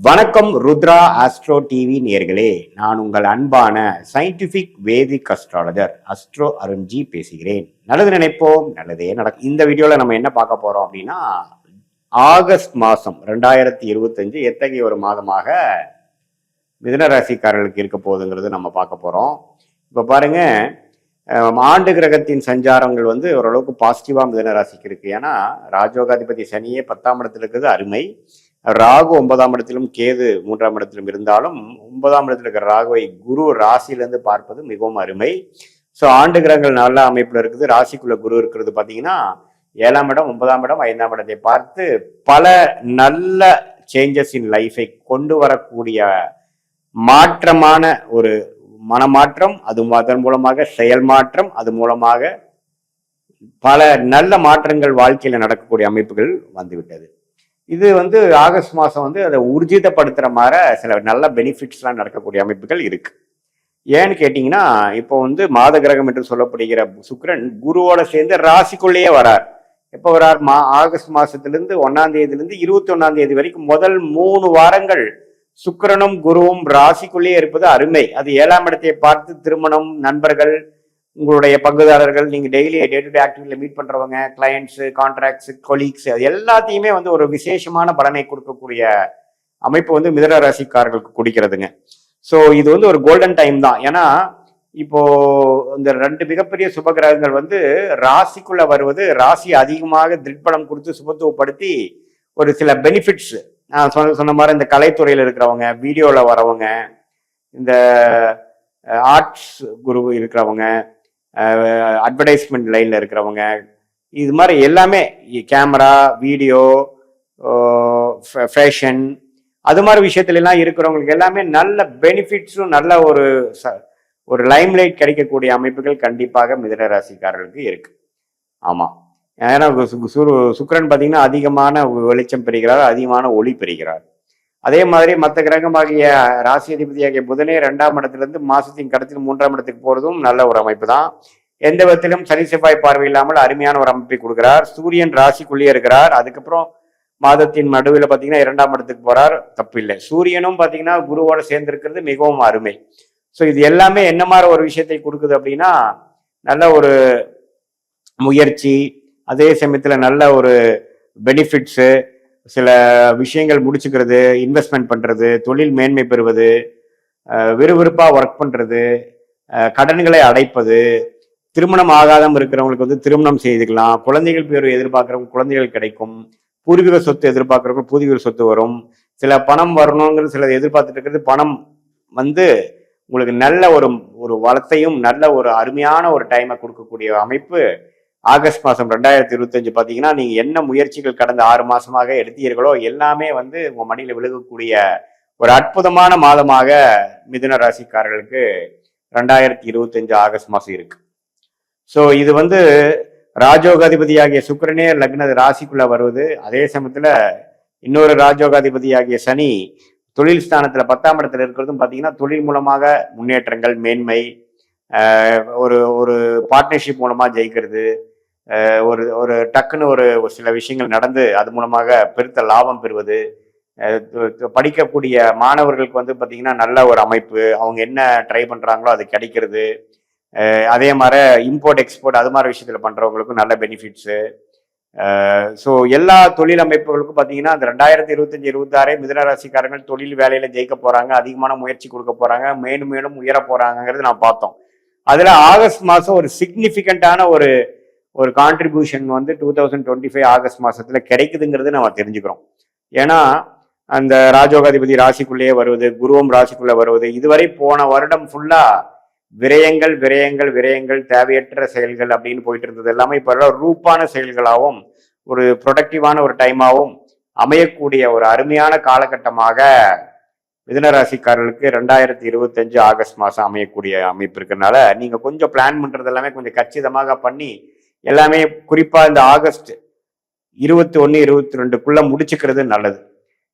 வணக்கம் Rudra astro TV நேயர்களே. நான் உங்கள் அன்பான சயின்டிபிக் வேதிக் அஸ்ட்ராலஜர் அஸ்ட்ரோ அருண்ஜி பேசுகிறேன். நல்லது நினைப்போம், நல்லதே நடக்கும். இந்த வீடியோல நம்ம என்ன பார்க்க போறோம் அப்படின்னா, ஆகஸ்ட் மாதம் 2025 எத்தகைய ஒரு மாதமாக மிதுன ராசிக்காரர்களுக்கு இருக்க போகுதுங்கிறது நம்ம பார்க்க போறோம். இப்போ பாருங்க, ஆண்டு கிரகத்தின் சஞ்சாரங்கள் ஓரளவுக்கு பாசிட்டிவா மிதுன ராசிக்கு இருக்கு. ஏன்னா ராஜோகாதிபதி சனியே 10ஆம் இடத்துல இருக்கிறது அருமை. ராகு 9ஆம் இடத்திலும் கேது 3ஆம் இடத்திலும் இருந்தாலும் 9ஆம் இடத்துல இருக்கிற ராகுவை குரு ராசியிலிருந்து பார்ப்பது மிகவும் அருமை. ஸோ ஆண்டு கிரகங்கள் நல்ல அமைப்புல இருக்குது. ராசிக்குள்ள குரு இருக்கிறது பார்த்தீங்கன்னா 7ஆம் இடம், 9ஆம் இடம், 5ஆம் இடத்தை பார்த்து பல நல்ல சேஞ்சஸ் இன் லைஃபை கொண்டு வரக்கூடிய மாற்றமான ஒரு மனமாற்றம், அதன் மூலமாக செயல் மாற்றம், அது மூலமாக பல நல்ல மாற்றங்கள் வாழ்க்கையில நடக்கக்கூடிய அமைப்புகள் வந்துவிட்டது. இது ஆகஸ்ட் மாதம் அதை ஊர்ஜிதப்படுத்துகிற மாதிரி சில நல்ல பெனிஃபிட்ஸ்லாம் நடக்கக்கூடிய அமைப்புகள் இருக்கு. ஏன்னு கேட்டிங்கன்னா, இப்போ மாத கிரகம் என்று சொல்லப்படுகிற சுக்கிரன் குருவோட சேர்ந்து ராசிக்குள்ளேயே வரார். எப்போ வரார்? ஆகஸ்ட் மாதத்துலேருந்து 1ஆம் தேதியிலிருந்து 21ஆம் தேதி வரைக்கும் முதல் 3 வாரங்கள் சுக்கிரனும் குருவும் ராசிக்குள்ளேயே இருப்பது அருமை. அது 7ஆம் இடத்தை பார்த்து திருமணம், நண்பர்கள், உங்களுடைய பங்குதாரர்கள், நீங்கள் டெய்லி டே டு டே ஆக்டிவிட்டியில் மீட் பண்ணுறவங்க, கிளையண்ட்ஸு, கான்ட்ராக்ட்ஸு, கொலீக்ஸ், அது எல்லாத்தையுமே ஒரு விசேஷமான பலனை கொடுக்கக்கூடிய அமைப்பு மிதுன ராசிக்காரர்களுக்கு குடிக்கிறதுங்க. ஸோ இது ஒரு கோல்டன் டைம் தான். ஏன்னா இப்போ இந்த 2 மிகப்பெரிய சுபகிரகங்கள் ராசிக்குள்ள வருவது, ராசி அதிகமாக திட்பலம் கொடுத்து சுபத்துவப்படுத்தி ஒரு சில பெனிஃபிட்ஸ், நான் சொன்ன மாதிரி இந்த கலைத்துறையில் இருக்கிறவங்க, வீடியோவில் வரவங்க, இந்த ஆர்ட்ஸ் குரு இருக்கிறவங்க, அட்வர்டைஸ்மெண்ட் லைன்ல இருக்கிறவங்க, இது மாதிரி எல்லாமே கேமரா, வீடியோ, ஃபேஷன், அது மாதிரி விஷயத்துல எல்லாம் இருக்கிறவங்களுக்கு எல்லாமே நல்ல பெனிஃபிட்ஸும் நல்ல ஒரு லைம்லைட் கிடைக்கக்கூடிய அமைப்புகள் கண்டிப்பாக மிதுன ராசிக்காரர்களுக்கு இருக்கு. ஆமா, ஏன்னா சுக்கிரன் பார்த்தீங்கன்னா அதிகமான வெளிச்சம் பெறுகிறார், அதிகமான ஒளி பெறுகிறார். அதே மாதிரி மற்ற கிரகமாகிய ராசி அதிபதியாகிய புதனே 2ஆம் இடத்திலிருந்து மாசத்தின் கடத்தில் 3ஆம் இடத்துக்கு போறதும் நல்ல ஒரு அமைப்பு தான். எந்த விதத்திலும் சனி செவ்வாய் பார்வை இல்லாமல் அருமையான ஒரு அமைப்பை கொடுக்கிறார். சூரியன் ராசிக்குள்ளேயே இருக்கிறார். அதுக்கப்புறம் மாதத்தின் நடுவில் பார்த்தீங்கன்னா 2ஆம் இடத்துக்கு போறார், தப்பு இல்லை. சூரியனும் பார்த்தீங்கன்னா குருவோட சேர்ந்து இருக்கிறது மிகவும் அருமை. ஸோ இது எல்லாமே என்ன மாதிரி ஒரு விஷயத்தை கொடுக்குது அப்படின்னா, நல்ல ஒரு முயற்சி, அதே சமயத்தில் நல்ல ஒரு பெனிஃபிட்ஸு, சில விஷயங்கள் முடிச்சுக்கிறது, இன்வெஸ்ட்மெண்ட் பண்ணுறது, தொழில் மேன்மை பெறுவது, விறுவிறுப்பாக ஒர்க் பண்ணுறது, கடன்களை அடைப்பது, திருமணம் ஆகாதம் இருக்கிறவங்களுக்கு திருமணம் செய்துக்கலாம், குழந்தைகள் பேர் எதிர்பார்க்குறவங்க குழந்தைகள் கிடைக்கும், பூர்வீக சொத்து எதிர்பார்க்குறவங்க பூர்வீக சொத்து வரும், சில பணம் வரணுங்கிறது சில எதிர்பார்த்துட்டு இருக்கிறது பணம் உங்களுக்கு நல்ல ஒரு வளத்தையும் நல்ல ஒரு அருமையான ஒரு டைமை கொடுக்கக்கூடிய அமைப்பு ஆகஸ்ட் மாதம் 2025 பார்த்தீங்கன்னா, நீங்க என்ன முயற்சிகள் கடந்த 6 மாசமாக எடுத்தீர்களோ எல்லாமே உங்க மடியில விழுகக்கூடிய ஒரு அற்புதமான மாதமாக மிதுன ராசிக்காரர்களுக்கு 2025 ஆகஸ்ட் மாதம் இருக்கு. ஸோ இது ராஜோகாதிபதியாகிய சுக்கிரனே லக்ன ராசிக்குள்ள வருவது, அதே சமயத்துல இன்னொரு ராஜோகாதிபதியாகிய சனி தொழில் ஸ்தானத்துல 10ஆம் இடத்துல இருக்கிறதும் பார்த்தீங்கன்னா, தொழில் மூலமாக முன்னேற்றங்கள், மேன்மை, ஒரு பார்ட்னர்ஷிப் மூலமா ஜெயிக்கிறது, ஒரு டக்குன்னு ஒரு சில விஷயங்கள் நடந்து அது மூலமாக பெருத்த லாபம் பெறுவது, படிக்கக்கூடிய மாணவர்களுக்கு பார்த்தீங்கன்னா நல்ல ஒரு அமைப்பு, அவங்க என்ன ட்ரை பண்றாங்களோ அது கிடைக்கிறது. அதே மாதிரி இம்போர்ட் எக்ஸ்போர்ட் அது மாதிரி விஷயத்துல பண்றவங்களுக்கும் நல்ல பெனிஃபிட்ஸு. ஸோ எல்லா தொழில் அமைப்புகளுக்கும் பார்த்தீங்கன்னா அந்த 2025-26 மிதுன ராசிக்காரங்கள் தொழில் வேலையில ஜெயிக்க போறாங்க, அதிகமான முயற்சி கொடுக்க போறாங்க, மேலும் மேலும் உயர போறாங்கிறது நான் பார்த்தோம். அதுல ஆகஸ்ட் மாதம் ஒரு சிக்னிஃபிகண்டான ஒரு கான்ட்ரிபியூஷன் 2025 ஆகஸ்ட் மாசத்துல கிடைக்குதுங்கிறது நம்ம தெரிஞ்சுக்கிறோம். ஏன்னா அந்த ராஜோகாதிபதி ராசிக்குள்ளேயே வருவது, குருவும் ராசிக்குள்ள வருவது, இதுவரை போன வருடம் ஃபுல்லா விரயங்கள் விரயங்கள் விரயங்கள், தேவையற்ற செயல்கள் அப்படின்னு போயிட்டு இருந்தது எல்லாமே இப்போ ரூப்பான செயல்களாகவும் ஒரு ப்ரொடக்டிவான ஒரு டைமாகவும் அமையக்கூடிய ஒரு அருமையான காலகட்டமாக மிதுன ராசிக்காரர்களுக்கு 2025 ஆகஸ்ட் மாதம் அமையக்கூடிய அமைப்பு இருக்கிறதுனால நீங்க கொஞ்சம் பிளான் பண்றது எல்லாமே கொஞ்சம் கச்சிதமாக பண்ணி எல்லாமே குறிப்பா இந்த ஆகஸ்ட் 21, 22க்குள்ள முடிச்சுக்கிறது நல்லது.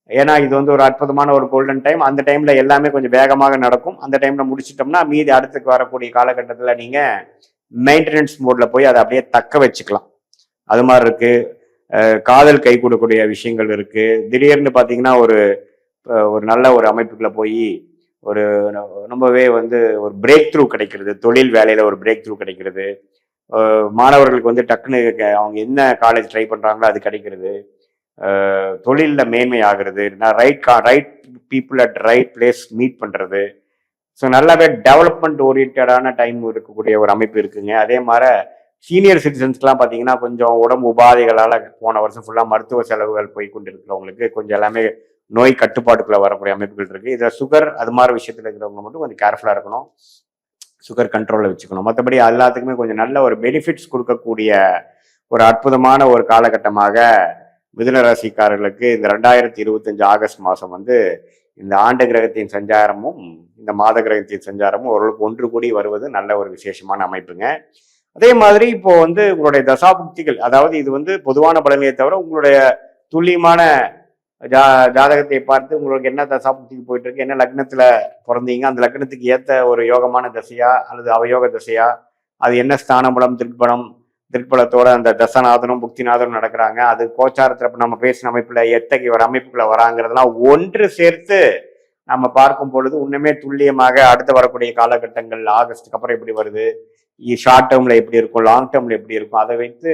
ஏன்னா இது ஒரு அற்புதமான ஒரு கோல்டன் டைம். அந்த டைம்ல எல்லாமே கொஞ்சம் வேகமாக நடக்கும். அந்த டைம்ல முடிச்சிட்டோம்னா மீதி அடுத்துக்கு வரக்கூடிய காலகட்டத்தில் நீங்க மெயின்டெனன்ஸ் மோட்ல போய் அதை அப்படியே தக்க வச்சுக்கலாம். அது மாதிரி இருக்கு. காதல் கை கொடுக்கக்கூடிய விஷயங்கள் இருக்கு. திடீர்னு பாத்தீங்கன்னா ஒரு ஒரு நல்ல ஒரு அமைப்புக்குள்ள போய் ஒரு ரொம்பவே வந்து ஒரு பிரேக் த்ரூ கிடைக்கிறது, தொழில் வேலையில ஒரு பிரேக் த்ரூ கிடைக்கிறது, மாணவர்களுக்கு வந்து டக்குன்னு அவங்க என்ன காலேஜ் ட்ரை பண்றாங்களோ அது கிடைக்கிறது, தொழிலில் மேன்மை ஆகிறது, right people at right place meet பண்றது. ஸோ நல்லாவே டெவலப்மெண்ட் ஓரியன்டான டைம் இருக்கக்கூடிய ஒரு அமைப்பு இருக்குங்க. அதே மாதிரி சீனியர் சிட்டிசன்ஸ்க்குலாம் பார்த்தீங்கன்னா கொஞ்சம் உடம்பு உபாதைகளால் போன வருஷம் ஃபுல்லாக மருத்துவ செலவுகள் போய் கொண்டு இருக்கிறவங்களுக்கு கொஞ்சம் எல்லாமே நோய் கட்டுப்பாட்டுக்குள்ள வரக்கூடிய அமைப்புகள் இருக்கு. இதில் சுகர் அது மாதிரி விஷயத்தில் இருக்கிறவங்க மட்டும் கொஞ்சம் கேர்ஃபுல்லாக இருக்கணும், சுகர் கண்ட்ரோலில் வச்சுக்கணும். மற்றபடி எல்லாத்துக்குமே கொஞ்சம் நல்ல ஒரு பெனிஃபிட்ஸ் கொடுக்கக்கூடிய ஒரு அற்புதமான ஒரு காலகட்டமாக மிதுன ராசிக்காரர்களுக்கு இந்த 2025 ஆகஸ்ட் மாதம் வந்து இந்த ஆண்டு கிரகத்தின் சஞ்சாரமும் இந்த மாத கிரகத்தின் சஞ்சாரமும் ஓரளவுக்கு ஒன்று கூடி வருவது நல்ல ஒரு விசேஷமான அமைப்புங்க. அதே மாதிரி இப்போ வந்து உங்களுடைய தசாபுக்திகள், அதாவது இது வந்து பொதுவான பலனையை தவிர உங்களுடைய துல்லியமான ஜாதகத்தை பார்த்து உங்களுக்கு என்ன தசாபுக்திக்கு போயிட்டு இருக்கு, என்ன லக்னத்துல பிறந்தீங்க, அந்த லக்னத்துக்கு ஏற்ற ஒரு யோகமான தசையா அல்லது அவயோக தசையா, அது என்ன ஸ்தானபலம் திருப்பலத்தோட அந்த தசநாதனும் புக்திநாதனும் நடக்கிறாங்க, அது கோச்சாரத்துல நம்ம பேசின அமைப்புல எத்தகைய ஒரு அமைப்புக்குள்ள வராங்கிறதெல்லாம் ஒன்று சேர்த்து நம்ம பார்க்கும் பொழுது இன்னுமே துல்லியமாக அடுத்து வரக்கூடிய காலகட்டங்கள் ஆகஸ்டுக்கு அப்புறம் எப்படி வருது, ஷார்ட் டேர்ம்ல எப்படி இருக்கும், லாங் டேர்ம்ல எப்படி இருக்கும், அதை வைத்து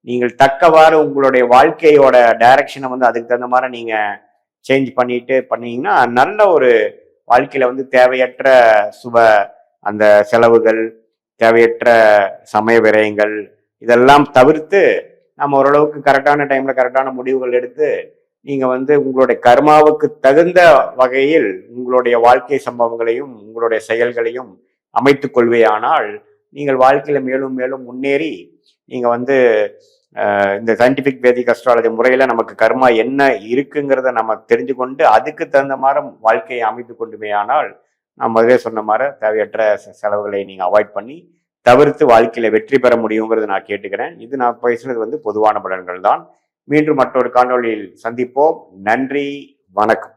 நீங்கள் தக்கவாறு உங்களுடைய வாழ்க்கையோட டைரக்ஷனை வந்து அதுக்கு தகுந்த மாதிரி நீங்க சேஞ்ச் பண்ணீங்கன்னா நல்ல ஒரு வாழ்க்கையில வந்து தேவையற்ற அந்த செலவுகள், தேவையற்ற சமய விரயங்கள் இதெல்லாம் தவிர்த்து நம்ம ஓரளவுக்கு கரெக்டான டைம்ல கரெக்டான முடிவுகள் எடுத்து நீங்க வந்து உங்களுடைய கர்மாவுக்கு தகுந்த வகையில் உங்களுடைய வாழ்க்கை சம்பவங்களையும் உங்களுடைய செயல்களையும் அமைத்துக் கொள்வேயானால் நீங்கள் வாழ்க்கையில மேலும் மேலும் முன்னேறி நீங்க வந்து இந்த சயின்டிபிக் வேதிக் அஸ்ட்ராலஜி முறையில நமக்கு கர்மா என்ன இருக்குங்கிறத நம்ம தெரிஞ்சு கொண்டு அதுக்கு தகுந்த மாதிரி வாழ்க்கையை அமைத்து கொண்டுமே ஆனால் நான் முதலே சொன்ன மாதிரி தேவையற்ற செலவுகளை நீங்க அவாய்ட் பண்ணி தவிர்த்து வாழ்க்கையில வெற்றி பெற முடியுங்கிறது நான் கேட்டுக்கிறேன். இது நான் பேசுனது வந்து பொதுவான பலன்கள் தான். மீண்டும் மற்றொரு காணொளியில் சந்திப்போம். நன்றி, வணக்கம்.